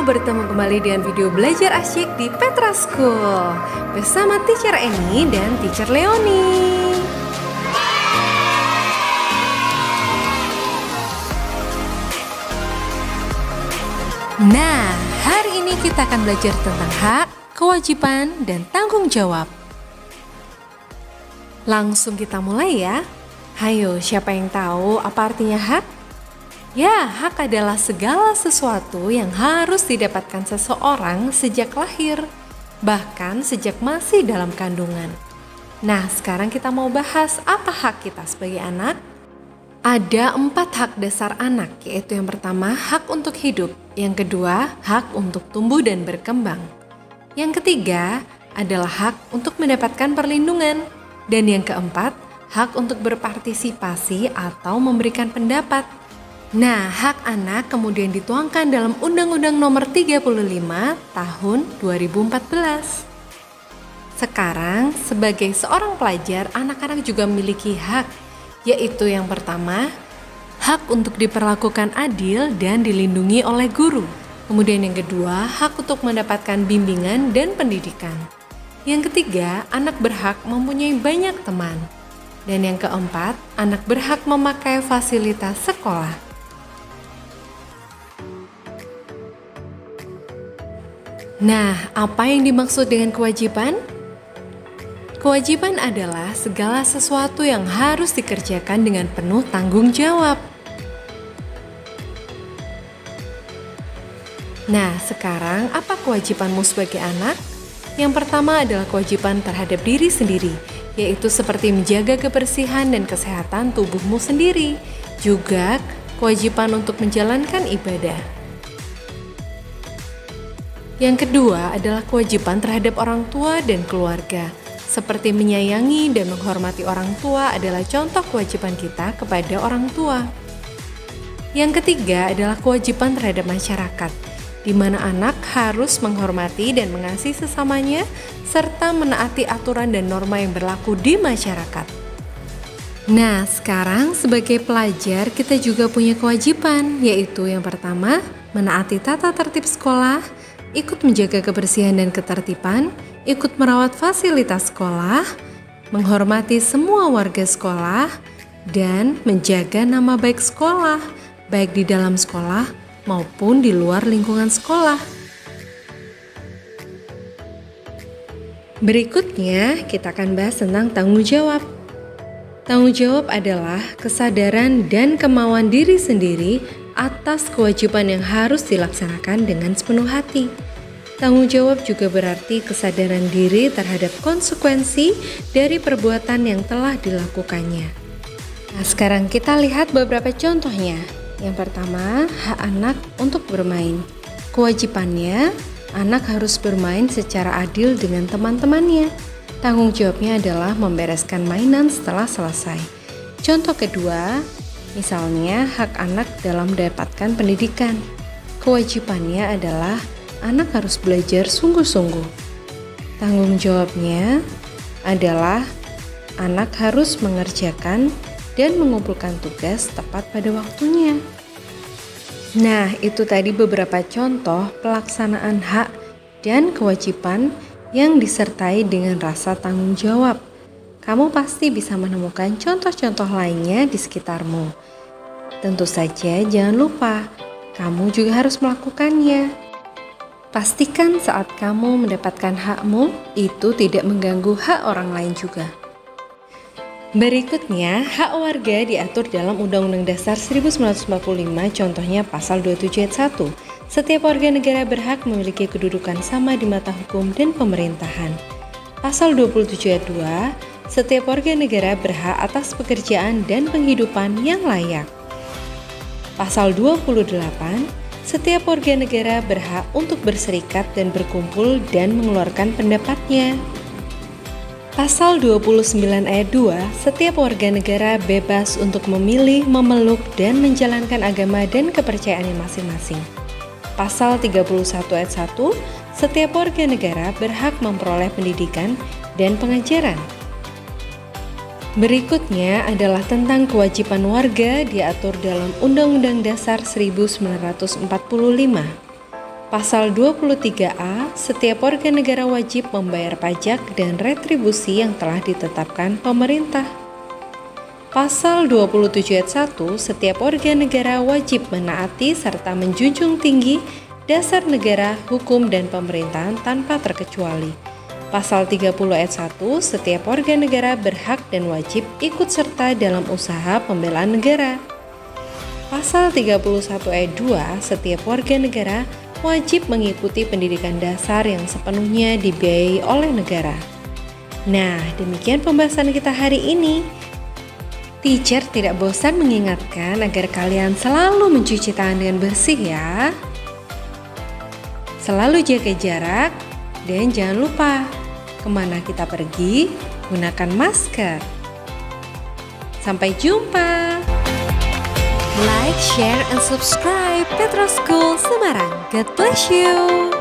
bertemu kembali dengan video belajar asyik di Petra School bersama Teacher Eni dan Teacher Leoni. Nah, hari ini kita akan belajar tentang hak, kewajiban, dan tanggung jawab. Langsung kita mulai ya. Hayo, siapa yang tahu apa artinya hak? Ya, hak adalah segala sesuatu yang harus didapatkan seseorang sejak lahir, bahkan sejak masih dalam kandungan. Nah, sekarang kita mau bahas apa hak kita sebagai anak. Ada 4 hak dasar anak, yaitu yang pertama, hak untuk hidup. Yang kedua, hak untuk tumbuh dan berkembang. Yang ketiga, adalah hak untuk mendapatkan perlindungan. Dan yang keempat, hak untuk berpartisipasi atau memberikan pendapat. Nah, hak anak kemudian dituangkan dalam Undang-Undang Nomor 35 Tahun 2014. Sekarang, sebagai seorang pelajar, anak-anak juga memiliki hak, yaitu yang pertama, hak untuk diperlakukan adil dan dilindungi oleh guru. Kemudian yang kedua, hak untuk mendapatkan bimbingan dan pendidikan. Yang ketiga, anak berhak mempunyai banyak teman. Dan yang keempat, anak berhak memakai fasilitas sekolah. Nah, apa yang dimaksud dengan kewajiban? Kewajiban adalah segala sesuatu yang harus dikerjakan dengan penuh tanggung jawab. Nah, sekarang apa kewajibanmu sebagai anak? Yang pertama adalah kewajiban terhadap diri sendiri, yaitu seperti menjaga kebersihan dan kesehatan tubuhmu sendiri. Juga kewajiban untuk menjalankan ibadah. Yang kedua adalah kewajiban terhadap orang tua dan keluarga. Seperti menyayangi dan menghormati orang tua adalah contoh kewajiban kita kepada orang tua. Yang ketiga adalah kewajiban terhadap masyarakat, di mana anak harus menghormati dan mengasihi sesamanya, serta menaati aturan dan norma yang berlaku di masyarakat. Nah, sekarang sebagai pelajar kita juga punya kewajiban, yaitu yang pertama, menaati tata tertib sekolah, ikut menjaga kebersihan dan ketertiban, ikut merawat fasilitas sekolah, menghormati semua warga sekolah, dan menjaga nama baik sekolah, baik di dalam sekolah maupun di luar lingkungan sekolah. Berikutnya, kita akan bahas tentang tanggung jawab. Tanggung jawab adalah kesadaran dan kemauan diri sendiri atas kewajiban yang harus dilaksanakan dengan sepenuh hati. Tanggung jawab juga berarti kesadaran diri terhadap konsekuensi dari perbuatan yang telah dilakukannya. Nah, sekarang kita lihat beberapa contohnya. Yang pertama, hak anak untuk bermain. Kewajibannya, anak harus bermain secara adil dengan teman-temannya. Tanggung jawabnya adalah membereskan mainan setelah selesai. Contoh kedua, misalnya hak anak dalam mendapatkan pendidikan. Kewajibannya adalah anak harus belajar sungguh-sungguh. Tanggung jawabnya adalah anak harus mengerjakan dan mengumpulkan tugas tepat pada waktunya. Nah, itu tadi beberapa contoh pelaksanaan hak dan kewajiban yang disertai dengan rasa tanggung jawab. Kamu pasti bisa menemukan contoh-contoh lainnya di sekitarmu. Tentu saja jangan lupa, kamu juga harus melakukannya. Pastikan saat kamu mendapatkan hakmu, itu tidak mengganggu hak orang lain juga. Berikutnya, hak warga diatur dalam Undang-Undang Dasar 1945, contohnya pasal 27 ayat 1. Setiap warga negara berhak memiliki kedudukan sama di mata hukum dan pemerintahan. Pasal 27 ayat 2, setiap warga negara berhak atas pekerjaan dan penghidupan yang layak. Pasal 28, setiap warga negara berhak untuk berserikat dan berkumpul dan mengeluarkan pendapatnya. Pasal 29 ayat 2, setiap warga negara bebas untuk memilih, memeluk, dan menjalankan agama dan kepercayaannya masing-masing. Pasal 31 ayat 1, setiap warga negara berhak memperoleh pendidikan dan pengajaran. Berikutnya adalah tentang kewajiban warga diatur dalam Undang-Undang Dasar 1945. Pasal 23A, setiap warga negara wajib membayar pajak dan retribusi yang telah ditetapkan pemerintah. Pasal 27 ayat 1, setiap warga negara wajib menaati serta menjunjung tinggi dasar negara, hukum, dan pemerintahan tanpa terkecuali. Pasal 30 ayat 1, setiap warga negara berhak dan wajib ikut serta dalam usaha pembelaan negara. Pasal 31 ayat 2, setiap warga negara wajib mengikuti pendidikan dasar yang sepenuhnya dibiayai oleh negara. Nah, demikian pembahasan kita hari ini. Teacher tidak bosan mengingatkan agar kalian selalu mencuci tangan dengan bersih ya. Selalu jaga jarak dan jangan lupa kemana kita pergi gunakan masker. Sampai jumpa. Like, share, and subscribe Petra School Semarang. God bless you.